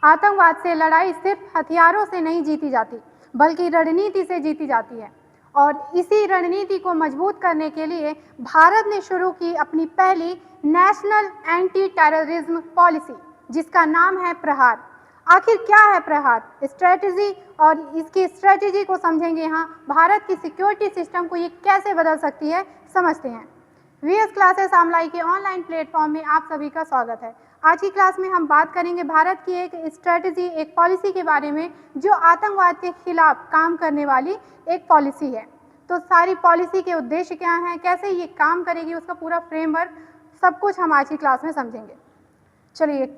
आतंकवाद से लड़ाई सिर्फ हथियारों से नहीं जीती जाती, बल्कि रणनीति से जीती जाती है। और इसी रणनीति को मजबूत करने के लिए भारत ने शुरू की अपनी पहली नेशनल एंटी टेररिज्म पॉलिसी, जिसका नाम है प्रहार। आखिर क्या है प्रहार स्ट्रेटजी, और इसकी स्ट्रेटजी को समझेंगे यहाँ भारत की सिक्योरिटी सिस्टम को ये कैसे बदल सकती है, समझते हैं। वीएस क्लासेस आमलाई के ऑनलाइन प्लेटफॉर्म में आप सभी का स्वागत है। आज की क्लास में हम बात करेंगे भारत की एक स्ट्रेटजी, एक पॉलिसी के बारे में जो आतंकवाद के खिलाफ काम करने वाली एक पॉलिसी है। तो सारी पॉलिसी के उद्देश्य क्या हैं, कैसे ये काम करेगी, उसका पूरा फ्रेमवर्क, सब कुछ हम आज की क्लास में समझेंगे। चलिए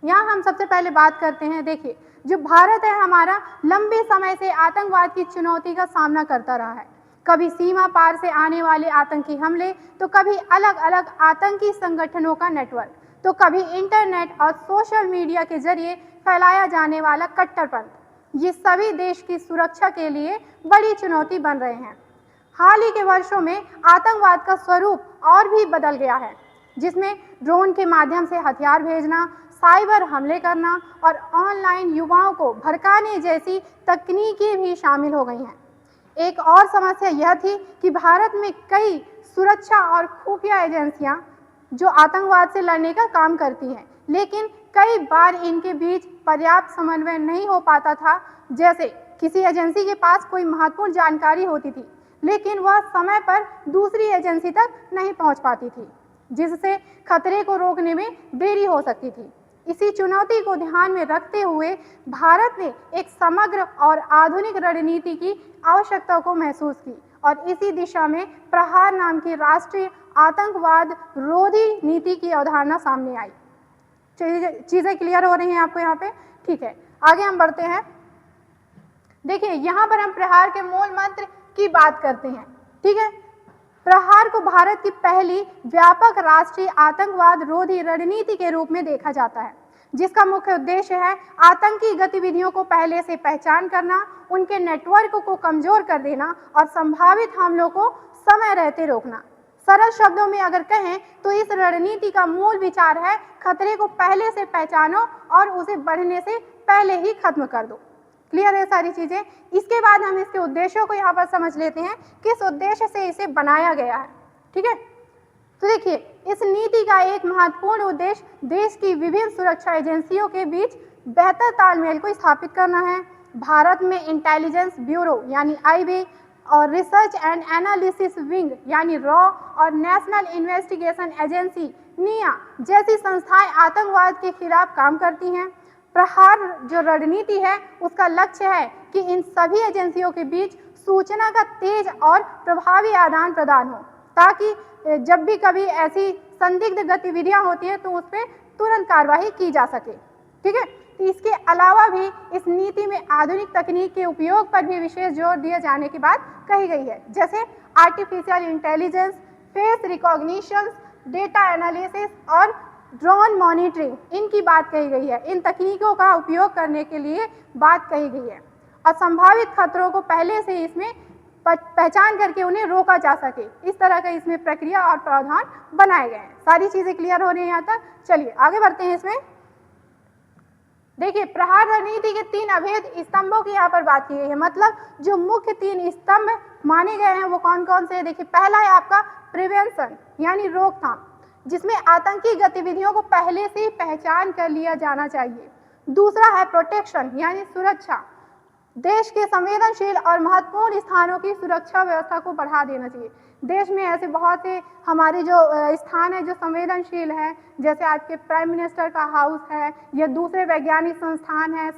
यहाँ हम सबसे पहले बात करते हैं। देखिए, जो भारत है हमारा लंबे समय से आतंकवाद की चुनौती का सामना करता रहा है। कभी सीमा पार से आने वाले आतंकी हमले, तो कभी अलग अलग आतंकी संगठनों का नेटवर्क, तो कभी इंटरनेट और सोशल मीडिया के जरिए फैलाया जाने वाला कट्टरपंथ। ये सभी देश की सुरक्षा के लिए बड़ी चुनौती बन रहे हैं। हाल ही के वर्षों में आतंकवाद का स्वरूप और भी बदल गया है, जिसमें ड्रोन के माध्यम से हथियार भेजना, साइबर हमले करना और ऑनलाइन युवाओं को भड़काने जैसी तकनीकें भी शामिल हो गई हैं। एक और समस्या यह थी कि भारत में कई सुरक्षा और खुफिया एजेंसियां जो आतंकवाद से लड़ने का काम करती हैं, लेकिन कई बार इनके बीच पर्याप्त समन्वय नहीं हो पाता था। जैसे किसी एजेंसी के पास कोई महत्वपूर्ण जानकारी होती थी, लेकिन वह समय पर दूसरी एजेंसी तक नहीं पहुंच पाती थी, जिससे खतरे को रोकने में देरी हो सकती थी। इसी चुनौती को ध्यान में रखते हुए भारत ने एक समग्र और आधुनिक रणनीति की आवश्यकता को महसूस की और इसी दिशा में प्रहार नाम की राष्ट्रीय आतंकवाद रोधी नीति की अवधारणा सामने आई। चीजें क्लियर हो रही हैं आपको यहाँ पे? ठीक है, आगे हम बढ़ते हैं। देखिए, यहाँ पर हम प्रहार के मूल मंत्र की बात करते हैं। ठीक है, प्रहार को भारत की पहली व्यापक राष्ट्रीय आतंकवाद रोधी रणनीति के रूप में देखा जाता है, जिसका मुख्य उद्देश्य है आतंकी गतिविधियों को पहले से पहचान करना, उनके नेटवर्क को कमजोर कर देना और संभावित हमलों को समय रहते रोकना। सरल शब्दों में अगर कहें तो इस रणनीति का मूल विचार है खतरे को पहले से पहचानो और उसे बढ़ने से पहले ही खत्म कर दो। क्लियर है सारी चीजें? इसके बाद हम इसके उद्देश्यों को यहाँ पर समझ लेते हैं, किस उद्देश्य से इसे बनाया गया है। ठीक है, तो देखिए, इस नीति का एक महत्वपूर्ण उद्देश्य देश की विभिन्न सुरक्षा एजेंसियों के बीच बेहतर तालमेल को स्थापित करना है। भारत में इंटेलिजेंस ब्यूरो यानी आईबी और रिसर्च एंड एनालिसिस विंग यानी रॉ और नेशनल इन्वेस्टिगेशन एजेंसी निया जैसी संस्थाएं आतंकवाद के खिलाफ काम करती हैं। प्रहार जो रणनीति है उसका लक्ष्य है कि इन सभी एजेंसियों के बीच सूचना का तेज और प्रभावी आदान प्रदान हो, ताकि जब भी कभी ऐसी संदिग्ध गतिविधियां होती हैं तो उस पर तुरंत कार्रवाई की जा सके। ठीक है, तो इसके अलावा भी इस नीति में आधुनिक तकनीक के उपयोग पर भी विशेष जोर दिए जाने की बात कही गई है, जैसे artificial intelligence, face recognition, data analysis और ड्रोन मॉनिटरिंग, इनकी बात कही गई है। इन तकनीकों का उपयोग करने के लिए बात कही गई है और संभावित खतरों को पहले से इसमें पहचान करके उन्हें रोका जा सके, इस तरह का इसमें प्रक्रिया और प्रावधान बनाए गए हैं। सारी चीजें क्लियर हो रही हैं यहाँ तक? चलिए आगे बढ़ते हैं। इसमें देखिए, प्रहार रणनीति के 3 अभेद स्तंभों की यहाँ पर बात की गई है, मतलब जो मुख्य 3 स्तंभ माने गए हैं वो कौन कौन से हैं? देखिए, पहला है आपका प्रिवेंशन यानी रोकथाम, जिसमें आतंकी गतिविधियों को पहले से ही पहचान कर लिया जाना चाहिए। दूसरा है प्रोटेक्शन यानी सुरक्षा, देश के संवेदनशील और महत्वपूर्ण स्थानों की सुरक्षा व्यवस्था को बढ़ा देना चाहिए। देश में ऐसे बहुत से हमारे जो स्थान है जो संवेदनशील है, जैसे आज के प्राइम मिनिस्टर का हाउस है या दूसरे वैज्ञानिक संस्थान है,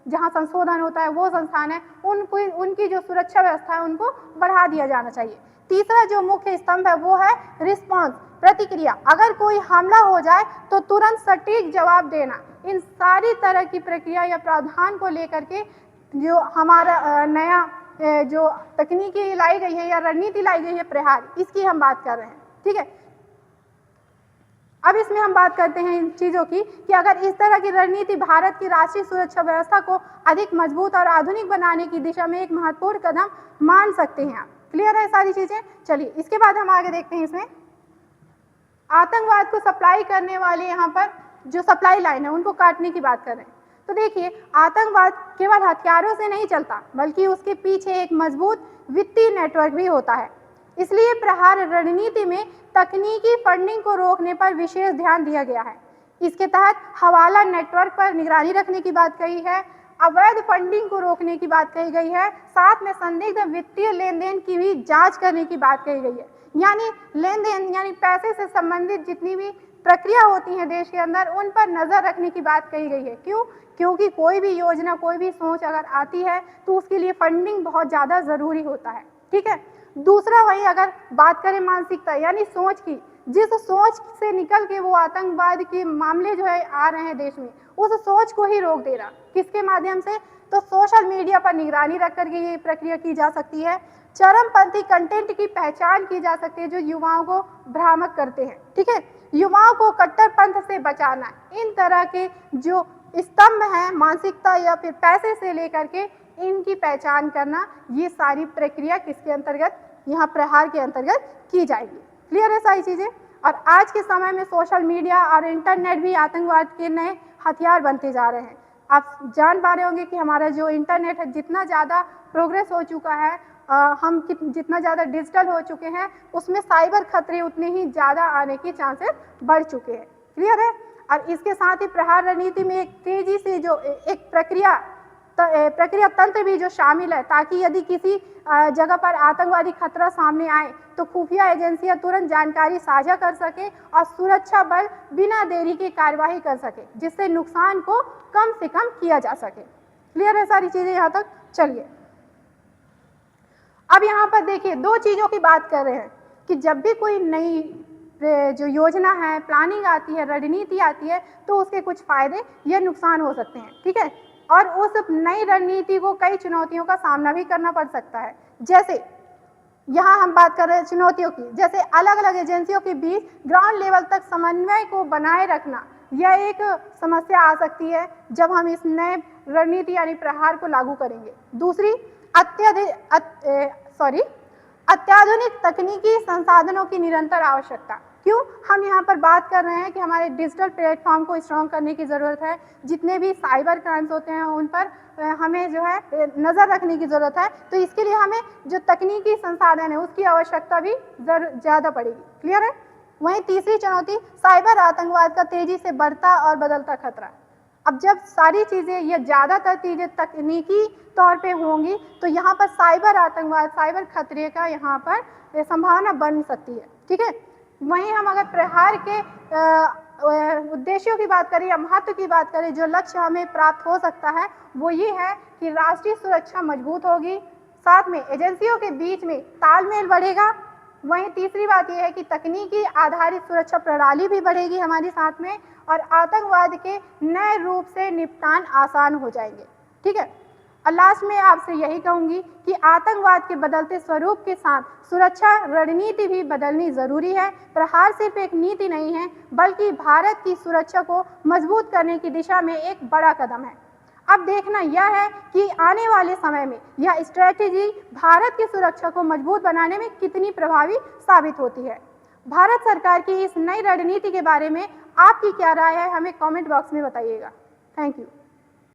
जहाँ संशोधन होता है वो संस्थान है, उनकी जो सुरक्षा व्यवस्था है उनको बढ़ा दिया जाना चाहिए। तीसरा जो मुख्य स्तंभ है वो है रिस्पॉन्स, प्रतिक्रिया। अगर कोई हमला हो जाए तो तुरंत सटीक जवाब देना। इन सारी तरह की प्रक्रिया या प्रावधान को लेकर के जो हमारा नया जो तकनीकी लाई गई है या रणनीति लाई गई है प्रहार, इसकी हम बात कर रहे हैं। ठीक है, अब इसमें हम बात करते हैं इन चीज़ों की कि अगर इस तरह की रणनीति भारत की राष्ट्रीय सुरक्षा व्यवस्था को अधिक मजबूत और आधुनिक बनाने की दिशा में एक महत्वपूर्ण कदम मान सकते हैं आप। क्लियर है सारी चीज़ें? चलिए इसके बाद हम आगे देखते हैं। इसमें आतंकवाद को सप्लाई करने वाले यहाँ पर जो सप्लाई लाइन है उनको काटने की बात कर रहे हैं। तो देखिए, आतंकवाद केवल हथियारों से नहीं चलता, बल्कि उसके पीछे एक मजबूत वित्तीय नेटवर्क भी होता है। इसलिए प्रहार रणनीति में तकनीकी फंडिंग को रोकने पर विशेष ध्यान दिया गया है। इसके तहत हवाला नेटवर्क पर निगरानी रखने की बात कही है, अवैध फंडिंग को रोकने की बात कही गई है, साथ में संदिग्ध वित्तीय लेन देन की भी जांच करने की बात कही गई है। यानी लेन देन यानी पैसे से संबंधित जितनी भी प्रक्रिया होती है देश के अंदर, उन पर नजर रखने की बात कही गई है। क्यों? क्योंकि कोई भी योजना, कोई भी सोच अगर आती है तो उसके लिए फंडिंग बहुत ज़्यादा ज़रूरी होता है। ठीक है। दूसरा, वही अगर बात करें मानसिकता यानी सोच की, जिस सोच से निकल के वो आतंकवाद के मामले जो है आ रहे हैं देश में, उस सोच को ही रोक देना। किसके माध्यम से? तो सोशल मीडिया पर निगरानी रख करके ये प्रक्रिया की जा सकती है। चरमपंथी कंटेंट की पहचान की जा सकती है जो युवाओं को भ्रामक करते हैं। ठीक है। युवाओं को कट्टरपंथ से बचाना, इन तरह के जो स्तंभ हैं मानसिकता या फिर पैसे से लेकर के, इनकी पहचान करना, ये सारी प्रक्रिया किसके अंतर्गत? यहाँ प्रहार के अंतर्गत की जाएगी। क्लियर है सारी चीजें? और आज के समय में सोशल मीडिया और इंटरनेट भी आतंकवाद के नए हथियार बनते जा रहे हैं। आप जान पा रहे होंगे कि हमारा जो इंटरनेट है, जितना ज़्यादा प्रोग्रेस हो चुका है, हम जितना ज़्यादा डिजिटल हो चुके हैं, उसमें साइबर खतरे उतने ही ज़्यादा आने के चांसेस बढ़ चुके हैं। क्लियर है? और इसके साथ ही प्रहार रणनीति में एक तेजी से जो एक प्रक्रिया तंत्र भी जो शामिल है, ताकि यदि किसी जगह पर आतंकवादी खतरा सामने आए तो खुफिया एजेंसियां तुरंत जानकारी साझा कर सके और सुरक्षा बल बिना देरी के कार्यवाही कर सके, जिससे नुकसान को कम से कम किया जा सके। क्लियर है सारी चीजें यहाँ तक? चलिए, अब यहाँ पर देखिए, दो चीजों की बात कर रहे हैं कि जब भी कोई नई जो योजना है, प्लानिंग आती है, रणनीति आती है, तो उसके कुछ फायदे या नुकसान हो सकते हैं। ठीक है। और उस नई रणनीति को कई चुनौतियों का सामना भी करना पड़ सकता है। जैसे यहाँ हम बात कर रहे हैं चुनौतियों की, जैसे अलग अलग एजेंसियों के बीच ग्राउंड लेवल तक समन्वय को बनाए रखना, यह एक समस्या आ सकती है जब हम इस नए रणनीति यानी प्रहार को लागू करेंगे। दूसरी, अत्याधुनिक तकनीकी संसाधनों की निरंतर आवश्यकता। क्यों? हम यहाँ पर बात कर रहे हैं कि हमारे डिजिटल प्लेटफॉर्म को स्ट्रॉन्ग करने की ज़रूरत है। जितने भी साइबर क्राइम्स होते हैं उन पर हमें जो है नज़र रखने की ज़रूरत है। तो इसके लिए हमें जो तकनीकी संसाधन है उसकी आवश्यकता भी ज़्यादा पड़ेगी। क्लियर है? वहीं तीसरी चुनौती, साइबर आतंकवाद का तेजी से बढ़ता और बदलता खतरा। अब जब सारी चीज़ें या ज़्यादातर चीज़ें तकनीकी तौर पे होंगी तो यहाँ पर साइबर आतंकवाद, साइबर खतरे का यहाँ पर संभावना बन सकती है। ठीक है। वहीं हम अगर प्रहार के उद्देश्यों की बात करें या महत्व की बात करें, जो लक्ष्य हमें प्राप्त हो सकता है वो ये है कि राष्ट्रीय सुरक्षा मजबूत होगी, साथ में एजेंसियों के बीच में तालमेल बढ़ेगा। वहीं तीसरी बात यह है कि तकनीकी आधारित सुरक्षा प्रणाली भी बढ़ेगी हमारे साथ में, और आतंकवाद के नए रूप से निपटान आसान हो जाएंगे। ठीक है। और लास्ट में आपसे यही कहूंगी कि आतंकवाद के बदलते स्वरूप के साथ सुरक्षा रणनीति भी बदलनी जरूरी है। प्रहार सिर्फ एक नीति नहीं है, बल्कि भारत की सुरक्षा को मजबूत करने की दिशा में एक बड़ा कदम है। अब देखना यह है कि आने वाले समय में यह स्ट्रैटेजी भारत की सुरक्षा को मजबूत बनाने में कितनी प्रभावी साबित होती है। भारत सरकार की इस नई रणनीति के बारे में आपकी क्या राय है, हमें कमेंट बॉक्स में बताइएगा। Thank you.